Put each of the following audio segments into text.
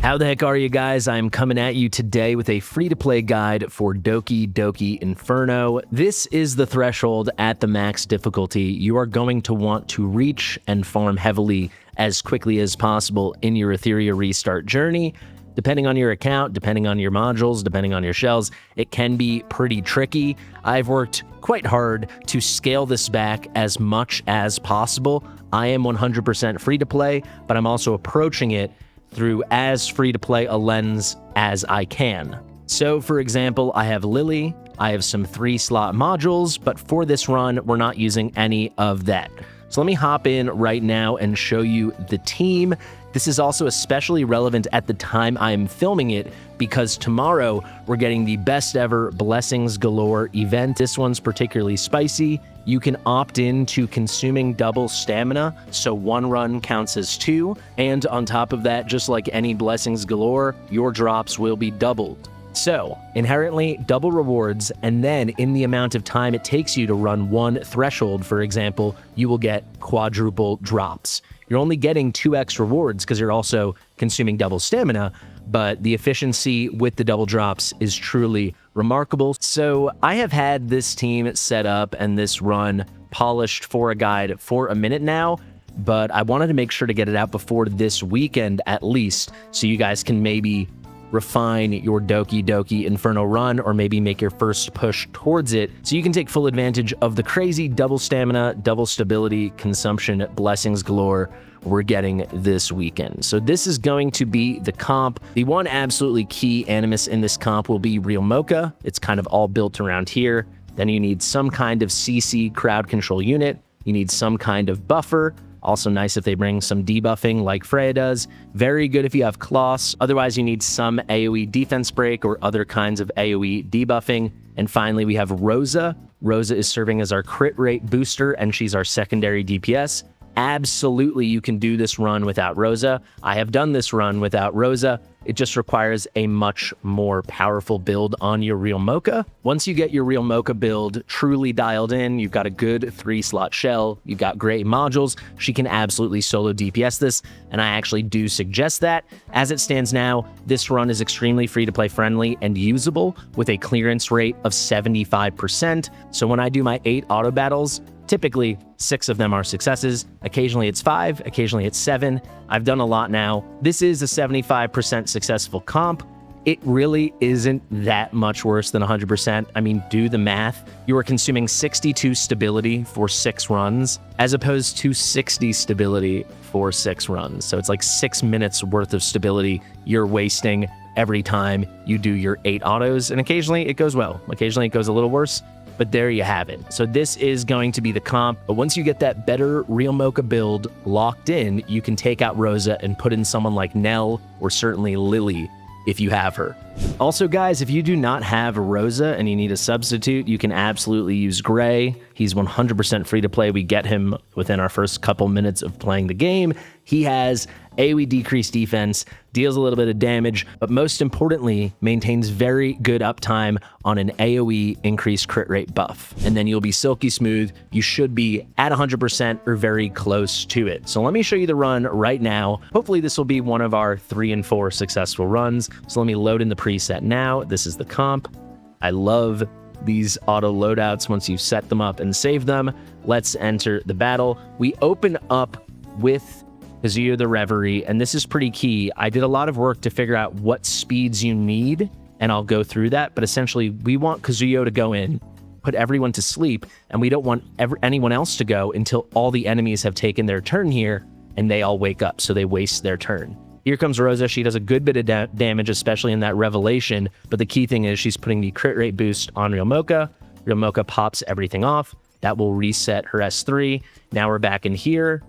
How the heck are you guys? I'm coming at you today with a free-to-play guide for DokiDoki Inferno. This is the threshold at the max difficulty you are going to want to reach and farm heavily as quickly as possible in your Etheria Restart journey. Depending on your account, depending on your modules, depending on your shells, it can be pretty tricky. I've worked quite hard to scale this back as much as possible. I am 100% free-to-play, but I'm also approaching it through as free-to-play a lens as I can. So, for example, I have Lily, I have some 3-slot modules, but for this run, we're not using any of that. So let me hop in right now and show you the team. This is also especially relevant at the time I'm filming it because tomorrow we're getting the best ever Blessings Galore event. This one's particularly spicy. You can opt in to consuming double stamina, so one run counts as 2. And on top of that, just like any Blessings Galore, your drops will be doubled. So, inherently double rewards, and then in the amount of time it takes you to run one threshold, for example, you will get quadruple drops. You're only getting 2x rewards because you're also consuming double stamina, but the efficiency with the double drops is truly remarkable. So I have had this team set up and this run polished for a guide for a minute now, but I wanted to make sure to get it out before this weekend at least, so you guys can maybe refine your DokiDoki Inferno run or maybe make your first push towards it so you can take full advantage of the crazy double stamina, double stability, consumption, blessings galore we're getting this weekend. So this is going to be the comp. The one absolutely key animus in this comp will be Rilmocha. It's kind of all built around here. Then you need some kind of CC crowd control unit. You need some kind of buffer. Also nice if they bring some debuffing like Freya does. Very good if you have Kloss. Otherwise, you need some AoE defense break or other kinds of AoE debuffing. And finally, we have Rosa. Rosa is serving as our crit rate booster, and she's our secondary DPS. Absolutely, you can do this run without Rosa. I have done this run without Rosa. It just requires a much more powerful build on your Rilmocha. Once you get your Rilmocha build truly dialed in, you've got a good 3-slot shell, you've got great modules, she can absolutely solo DPS this, and I actually do suggest that. As it stands now, this run is extremely free-to-play friendly and usable with a clearance rate of 75%. So when I do my 8 auto battles, typically 6 of them are successes. Occasionally it's 5, occasionally it's 7. I've done a lot now. This is a 75% successful comp. It really isn't that much worse than 100%. I mean, do the math. You are consuming 62 stability for 6 runs, as opposed to 60 stability for 6 runs. So it's like 6 minutes worth of stability you're wasting every time you do your 8 autos. And occasionally it goes well. Occasionally it goes a little worse. But there you have it. So this is going to be the comp. But once you get that better Rilmocha build locked in, you can take out Rosa and put in someone like Nell or certainly Lily if you have her. Also, guys, if you do not have Rosa and you need a substitute, you can absolutely use Gray. He's 100% free to play. We get him within our first couple minutes of playing the game. He has AoE decreased defense, deals a little bit of damage, but most importantly, maintains very good uptime on an AoE increased crit rate buff. And then you'll be silky smooth. You should be at 100% or very close to it. So let me show you the run right now. Hopefully this will be one of our 3 and 4 successful runs. So let me load in the preset now. This is the comp. I love these auto loadouts once you set them up and save them. Let's enter the battle. We open up with Kazuyo the Reverie, and this is pretty key. I did a lot of work to figure out what speeds you need, and I'll go through that, but essentially we want Kazuyo to go in, put everyone to sleep, and we don't want anyone else to go until all the enemies have taken their turn here, and they all wake up, so they waste their turn. Here comes Rosa. She does a good bit of damage, especially in that revelation, but the key thing is she's putting the crit rate boost on Rilmocha. Rilmocha pops everything off. That will reset her S3. Now we're back in here.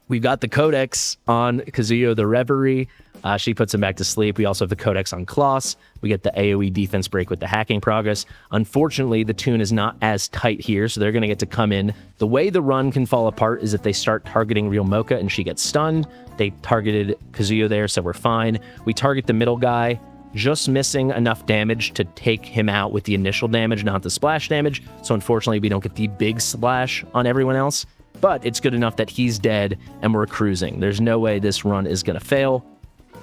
We've got the Codex on Kazuyo the Reverie. She puts him back to sleep. We also have the Codex on Kloss. We get the AoE defense break with the hacking progress. Unfortunately, the tune is not as tight here, so they're going to get to come in. The way the run can fall apart is if they start targeting Rilmocha and she gets stunned. They targeted Kazuyo there, so we're fine. We target the middle guy, just missing enough damage to take him out with the initial damage, not the splash damage. So unfortunately, we don't get the big splash on everyone else. But it's good enough that he's dead and we're cruising. There's no way this run is going to fail.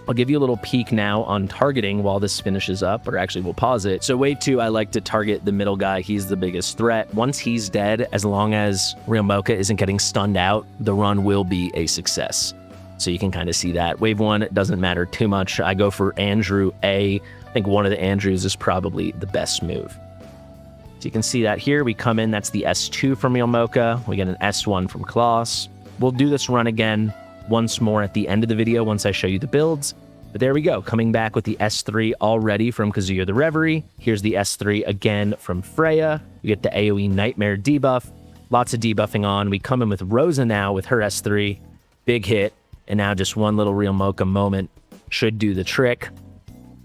I'll give you a little peek now on targeting while this finishes up, or actually we'll pause it. So wave 2, I like to target the middle guy. He's the biggest threat. Once he's dead, as long as Rilmocha isn't getting stunned out, the run will be a success. So you can kind of see that. Wave 1, it doesn't matter too much. I go for Andrew A. I think one of the Andrews is probably the best move. So you can see that here. We come in, that's the S2 from Rilmocha. We get an S1 from Klaus. We'll do this run again once more at the end of the video once I show you the builds. But there we go, coming back with the S3 already from Kazuyo the Reverie. Here's the S3 again from Freya. We get the AoE Nightmare debuff. Lots of debuffing on. We come in with Rosa now with her S3. Big hit. And now just one little Rilmocha moment should do the trick.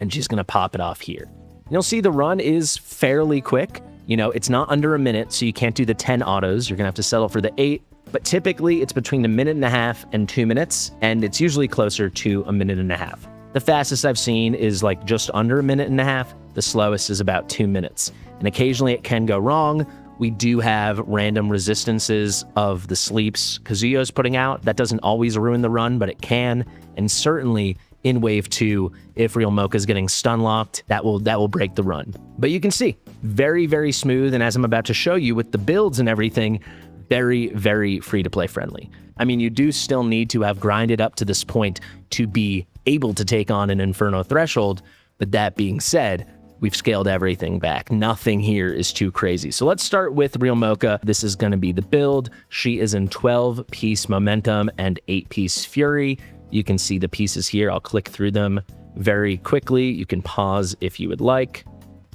And she's going to pop it off here. You'll see the run is fairly quick. You know, it's not under a minute, so you can't do the 10 autos. You're going to have to settle for the 8. But typically, it's between 1.5 minutes and 2 minutes, and it's usually closer to 1.5 minutes. The fastest I've seen is like just under 1.5 minutes. The slowest is about 2 minutes. And occasionally it can go wrong. We do have random resistances of the sleeps Kazuyo's putting out. That doesn't always ruin the run, but it can. And certainly in wave 2, if Rilmocha's getting stun locked, that will break the run. But you can see, very, very smooth. And as I'm about to show you with the builds and everything, very, very free-to-play friendly. I mean, you do still need to have grinded up to this point to be able to take on an Inferno threshold, but that being said, we've scaled everything back. Nothing here is too crazy. So let's start with Rilmocha. This is going to be the build. She is in 12-piece Momentum and 8-piece Fury. You can see the pieces here. I'll click through them very quickly. You can pause if you would like.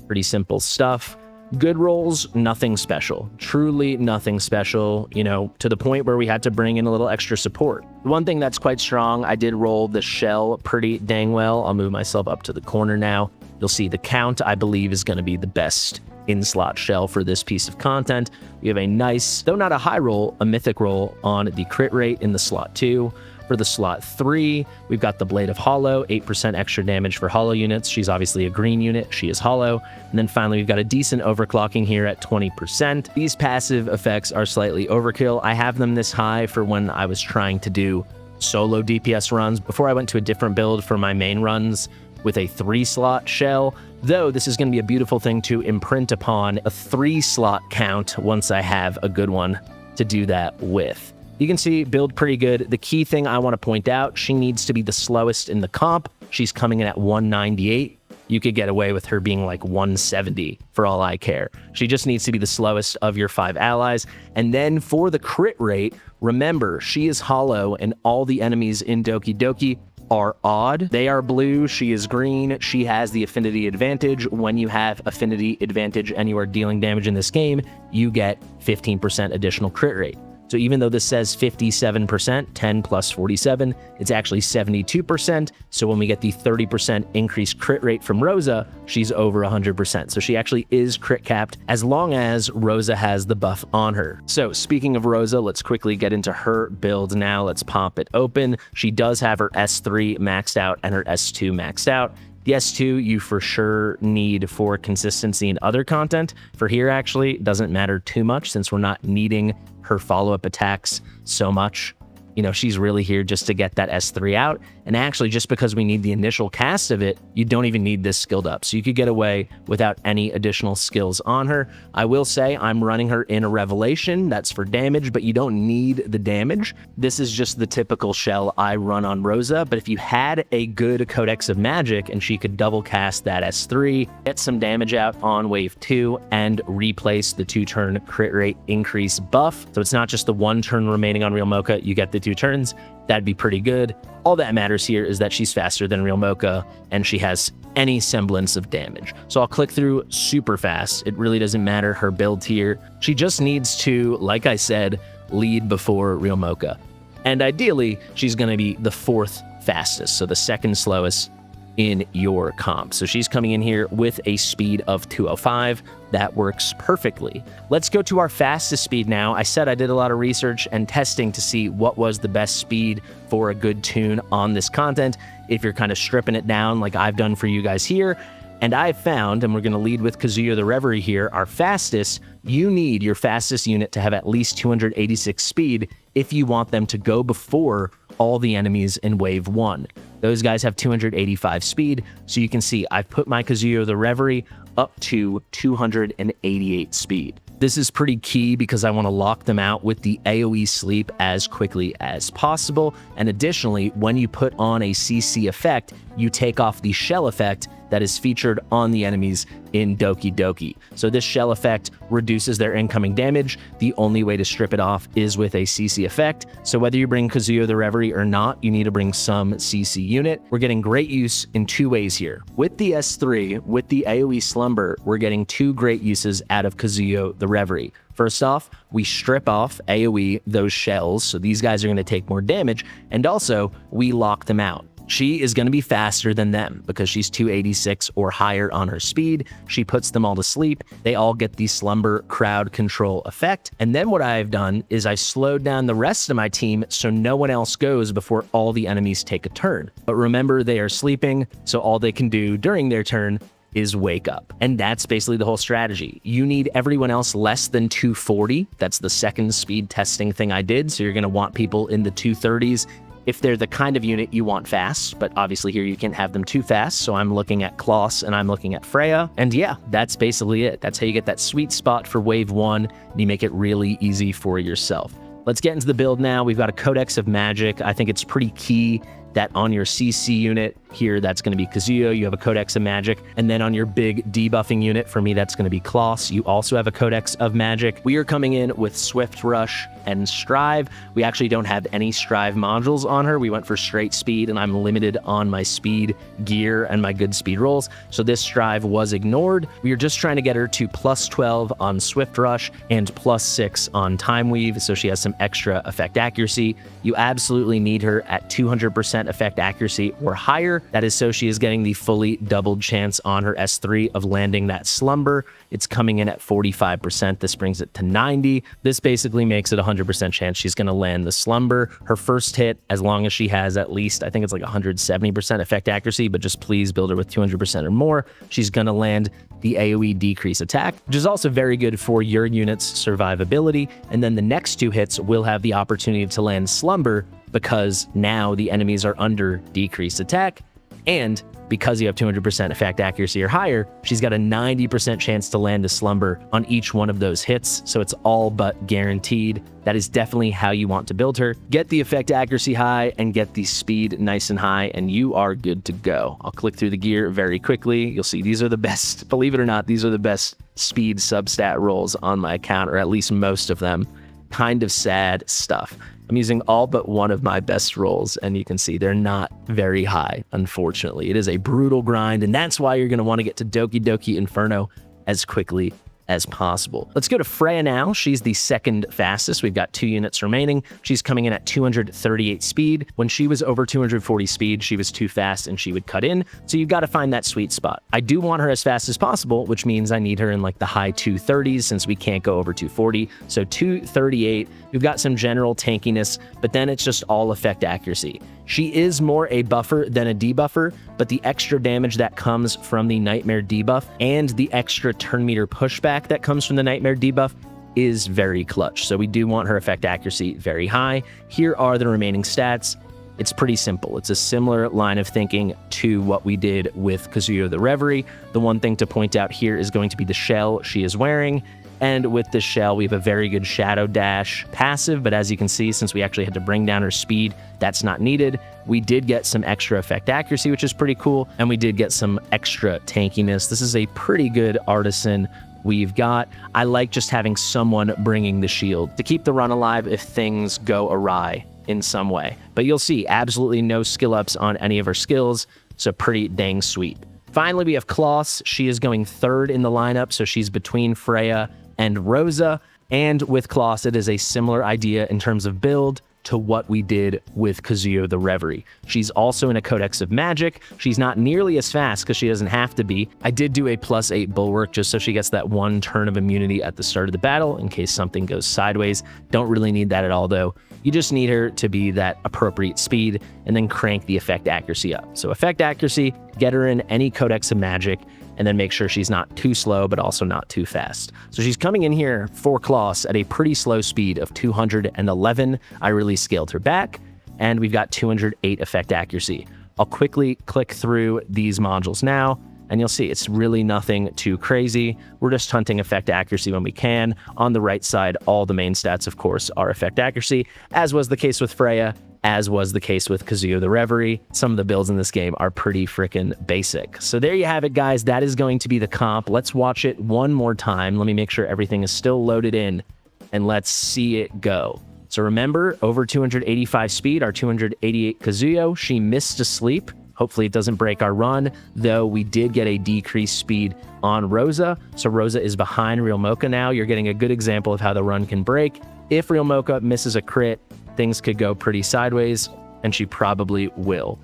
Pretty simple stuff. Good rolls, nothing special. Truly nothing special, you know, to the point where we had to bring in a little extra support. The one thing that's quite strong, I did roll the shell pretty dang well. I'll move myself up to the corner now. You'll see the count, I believe, is going to be the best in-slot shell for this piece of content. We have a nice, though not a high roll, a mythic roll on the crit rate in the slot 2. For the slot 3, we've got the Blade of Hollow, 8% extra damage for hollow units. She's obviously a green unit. She is hollow. And then finally, we've got a decent overclocking here at 20%. These passive effects are slightly overkill. I have them this high for when I was trying to do solo DPS runs before I went to a different build for my main runs with a 3-slot shell, though this is going to be a beautiful thing to imprint upon a 3-slot count once I have a good one to do that with. You can see build pretty good. The key thing I want to point out, she needs to be the slowest in the comp. She's coming in at 198. You could get away with her being like 170 for all I care. She just needs to be the slowest of your 5 allies. And then for the crit rate, remember, she is hollow and all the enemies in Doki Doki are odd. They are blue, she is green. She has the affinity advantage. When you have affinity advantage and you are dealing damage in this game, you get 15% additional crit rate. So even though this says 57%, 10 plus 47, it's actually 72%. So when we get the 30% increased crit rate from Rosa, she's over 100%. So she actually is crit capped as long as Rosa has the buff on her. So speaking of Rosa, let's quickly get into her build now. Let's pop it open. She does have her S3 maxed out and her S2 maxed out. The S2 you for sure need for consistency in other content. For here, actually, it doesn't matter too much since we're not needing her follow-up attacks so much. You know, she's really here just to get that S3 out. And actually, just because we need the initial cast of it, you don't even need this skilled up. So you could get away without any additional skills on her. I will say I'm running her in a Revelation. That's for damage, but you don't need the damage. This is just the typical shell I run on Rosa. But if you had a good Codex of Magic and she could double cast that S3, get some damage out on wave 2, and replace the 2-turn crit rate increase buff. So it's not just the 1 turn remaining on Rilmocha, you get the 2 turns. That'd be pretty good. All that matters here is that she's faster than Rilmocha and she has any semblance of damage. So I'll click through super fast. It really doesn't matter her build here. She just needs to, like I said, lead before Rilmocha. And ideally, she's going to be the 4th fastest, so the 2nd slowest in your comp. So she's coming in here with a speed of 205. That works perfectly. Let's go to our fastest speed now. I said I did a lot of research and testing to see what was the best speed for a good tune on this content. If you're kind of stripping it down like I've done for you guys here, and I've found, and we're going to lead with Kazuyo the Reverie here, our fastest, you need your fastest unit to have at least 286 speed if you want them to go before all the enemies in wave 1. Those guys have 285 speed. So you can see I've put my Kazuyo the Reverie up to 288 speed. This is pretty key because I want to lock them out with the AoE sleep as quickly as possible. And additionally, when you put on a CC effect, you take off the shell effect that is featured on the enemies in Doki Doki. So this shell effect reduces their incoming damage. The only way to strip it off is with a CC effect. So whether you bring Kazuyo the Reverie or not, you need to bring some CC unit. We're getting great use in two ways here. With the S3, with the AoE Slumber, we're getting two great uses out of Kazuyo the Reverie. First off, we strip off AoE those shells, so these guys are going to take more damage, and also we lock them out. She is going to be faster than them because she's 286 or higher on her speed. She puts them all to sleep. They all get the slumber crowd control effect. And then what I've done is I slowed down the rest of my team so no one else goes before all the enemies take a turn. But remember, they are sleeping, so all they can do during their turn is wake up. And that's basically the whole strategy. You need everyone else less than 240. That's the second speed testing thing I did. So you're going to want people in the 230s if they're the kind of unit you want fast, but obviously here you can't have them too fast, so I'm looking at Klaus and I'm looking at Freya, and yeah, that's basically it. That's how you get that sweet spot for wave 1, and you make it really easy for yourself. Let's get into the build now. We've got a Codex of Magic. I think it's pretty key that on your CC unit here, that's going to be Kazuyo, you have a Codex of Magic, and then on your big debuffing unit, for me, that's going to be Klaus. You also have a Codex of Magic. We are coming in with Swift Rush and Strive. We actually don't have any Strive modules on her. We went for straight speed, and I'm limited on my speed gear and my good speed rolls, so this Strive was ignored. We are just trying to get her to plus 12 on Swift Rush and plus 6 on Time Weave, so she has some extra effect accuracy. You absolutely need her at 200% effect accuracy or higher. That is so she is getting the fully doubled chance on her S3 of landing that slumber. It's coming in at 45%. This brings it to 90. This basically makes it 100% chance she's going to land the slumber. Her first hit, as long as she has at least, I think it's like 170% effect accuracy, but just please build her with 200% or more, she's going to land the AoE decrease attack, which is also very good for your unit's survivability. And then the next two hits will have the opportunity to land slumber because now the enemies are under decreased attack. And because you have 200% effect accuracy or higher, she's got a 90% chance to land a slumber on each one of those hits. So it's all but guaranteed. That is definitely how you want to build her. Get the effect accuracy high and get the speed nice and high, and you are good to go. I'll click through the gear very quickly. You'll see these are the best, believe it or not, these are the best speed substat rolls on my account, or at least most of them. Kind of sad stuff. I'm using all but one of my best rolls, and you can see they're not very high, unfortunately. It is a brutal grind, and that's why you're going to want to get to Doki Doki Inferno as quickly as possible. Let's go to Freya now. She's the second fastest. We've got 2 units remaining. She's coming in at 238 speed. When she was over 240 speed, she was too fast and she would cut in. So you've got to find that sweet spot. I do want her as fast as possible, which means I need her in like the high 230s since we can't go over 240. So 238, we've got some general tankiness, but then it's just all effect accuracy. She is more a buffer than a debuffer, but the extra damage that comes from the Nightmare debuff and the extra turn meter pushback that comes from the Nightmare debuff is very clutch. So we do want her effect accuracy very high. Here are the remaining stats. It's pretty simple. It's a similar line of thinking to what we did with Kazuyo the Reverie. The one thing to point out here is going to be the shell she is wearing. And with this shell, we have a very good Shadow Dash passive, but as you can see, since we actually had to bring down her speed, that's not needed. We did get some extra effect accuracy, which is pretty cool, and we did get some extra tankiness. This is a pretty good artisan we've got. I like just having someone bringing the shield to keep the run alive if things go awry in some way. But you'll see absolutely no skill ups on any of her skills, so pretty dang sweet. Finally, we have Klaus. She is going third in the lineup, so she's between Freya and Rosa. And with Klaus, it is a similar idea in terms of build to what we did with Kazuyo the Reverie. She's also in a Codex of Magic. She's not nearly as fast because she doesn't have to be. I did do a +8 bulwark just so she gets that 1 turn of immunity at the start of the battle in case something goes sideways. Don't really need that at all though. You just need her to be that appropriate speed and then crank the effect accuracy up. So effect accuracy, get her in any Codex of Magic, and then make sure she's not too slow, but also not too fast. So she's coming in here for Klaus at a pretty slow speed of 211. I really scaled her back, and we've got 208 effect accuracy. I'll quickly click through these modules now, and you'll see it's really nothing too crazy. We're just hunting effect accuracy when we can. On the right side, all the main stats, of course, are effect accuracy, as was the case with Freya, as was the case with Kazuyo the Reverie. Some of the builds in this game are pretty freaking basic. So there you have it, guys. That is going to be the comp. Let's watch it one more time. Let me make sure everything is still loaded in, and let's see it go. So remember, over 285 speed, our 288 Kazuyo, she missed a sleep. Hopefully it doesn't break our run, though we did get a decreased speed on Rosa. So Rosa is behind Rilmocha now. You're getting a good example of how the run can break. If Rilmocha misses a crit, things could go pretty sideways, and she probably will.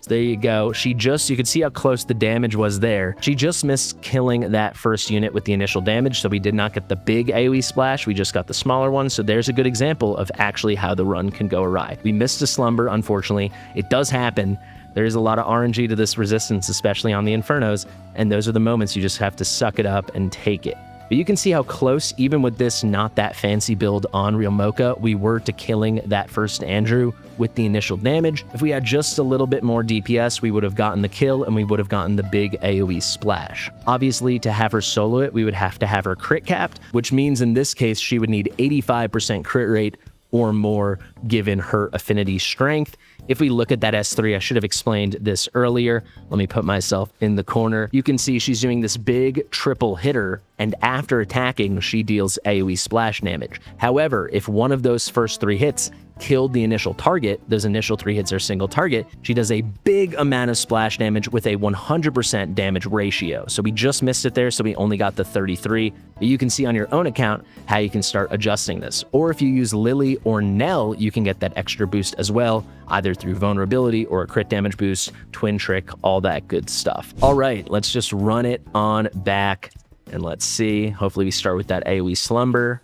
So there you go. You could see how close the damage was there. She just missed killing that first unit with the initial damage, so we did not get the big AoE splash. We just got the smaller one, so there's a good example of actually how the run can go awry. We missed a slumber, unfortunately. It does happen. There is a lot of RNG to this resistance, especially on the Infernos, and those are the moments you just have to suck it up and take it. But you can see how close, even with this not that fancy build on Rilmocha, we were to killing that first Andrew with the initial damage. If we had just a little bit more DPS, we would have gotten the kill and we would have gotten the big AoE splash. Obviously, to have her solo it, we would have to have her crit capped, which means in this case, she would need 85% crit rate or more given her affinity strength. If we look at that S3, I should have explained this earlier. Let me put myself in the corner. You can see she's doing this big triple hitter, and after attacking, she deals AoE splash damage. However, if one of those first 3 hits killed the initial target, those initial 3 hits are single target, she does a big amount of splash damage with a 100% damage ratio. So we just missed it there, so we only got the 33. But you can see on your own account how you can start adjusting this. Or if you use Lily or Nell, you can get that extra boost as well, either through vulnerability or a crit damage boost, twin trick, all that good stuff. All right, let's just run it on back and let's see. Hopefully we start with that AoE slumber,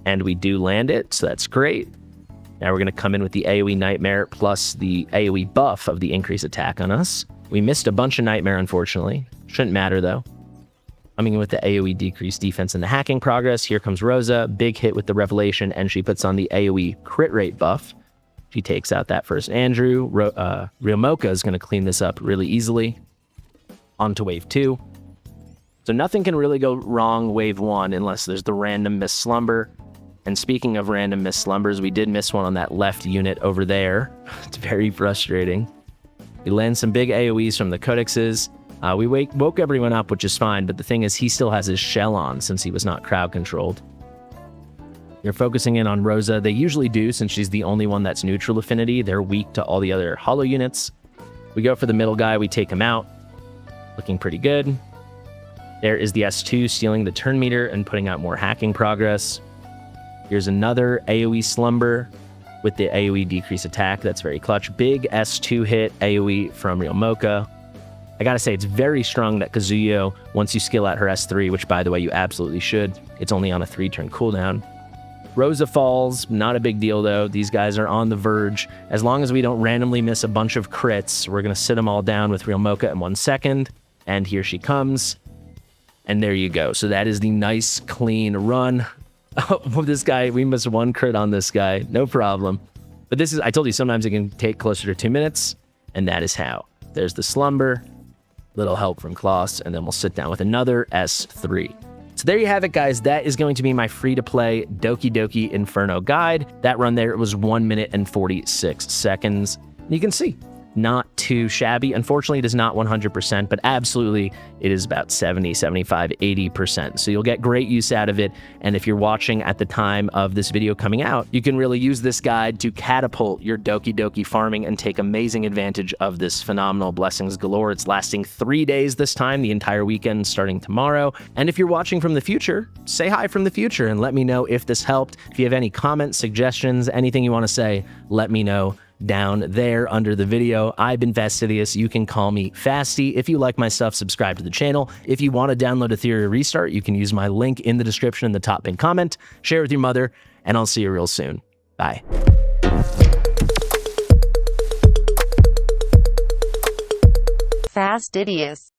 and we do land it, so that's great. Now we're going to come in with the AoE Nightmare plus the AoE buff of the increased attack on us. We missed a bunch of Nightmare, unfortunately. Shouldn't matter, though. Coming in with the AoE decreased defense and the hacking progress. Here comes Rosa. Big hit with the Revelation, and she puts on the AoE crit rate buff. She takes out that first Andrew. Rilmocha is going to clean this up really easily. On to wave 2. So nothing can really go wrong wave 1 unless there's the random miss slumber. And speaking of random missed slumbers, we did miss one on that left unit over there. It's very frustrating. We land some big AoEs from the codexes. We woke everyone up, which is fine, but the thing is he still has his shell on since he was not crowd controlled. You're focusing in on Rosa. They usually do, since she's the only one that's neutral affinity. They're weak to all the other hollow units. We go for the middle guy. We take him out. Looking pretty good. There is the S2 stealing the turn meter and putting out more hacking progress. Here's another AoE slumber with the AoE decrease attack. That's very clutch. Big S2 hit AoE from Rilmocha. I gotta say, it's very strong that Kazuyo, once you skill out her S3, which by the way, you absolutely should, it's only on a 3-turn cooldown. Rosa falls, not a big deal though. These guys are on the verge. As long as we don't randomly miss a bunch of crits, we're gonna sit them all down with Rilmocha in 1 second. And here she comes. And there you go. So that is the nice, clean run. Oh, this guy, we missed 1 crit on this guy. No problem. But this is, I told you, sometimes it can take closer to 2 minutes, and that is how. There's the slumber, little help from Klaus, and then we'll sit down with another S3. So there you have it, guys. That is going to be my free-to-play DokiDoki Inferno guide. That run there, it was 1 minute and 46 seconds. You can see, not too shabby. Unfortunately, it is not 100%, but absolutely it is about 70, 75, 80%. So you'll get great use out of it. And if you're watching at the time of this video coming out, you can really use this guide to catapult your DokiDoki farming and take amazing advantage of this phenomenal blessings galore. It's lasting 3 days this time, the entire weekend starting tomorrow. And if you're watching from the future, say hi from the future and let me know if this helped. If you have any comments, suggestions, anything you want to say, let me know down there under the video. I've been fastidious. You can call me Fasti. If you like my stuff, subscribe to the channel. If you want to download Etheria Restart, you can use my link in the description in the top pinned comment. Share with your mother, and I'll see you real soon. Bye. Fastidious.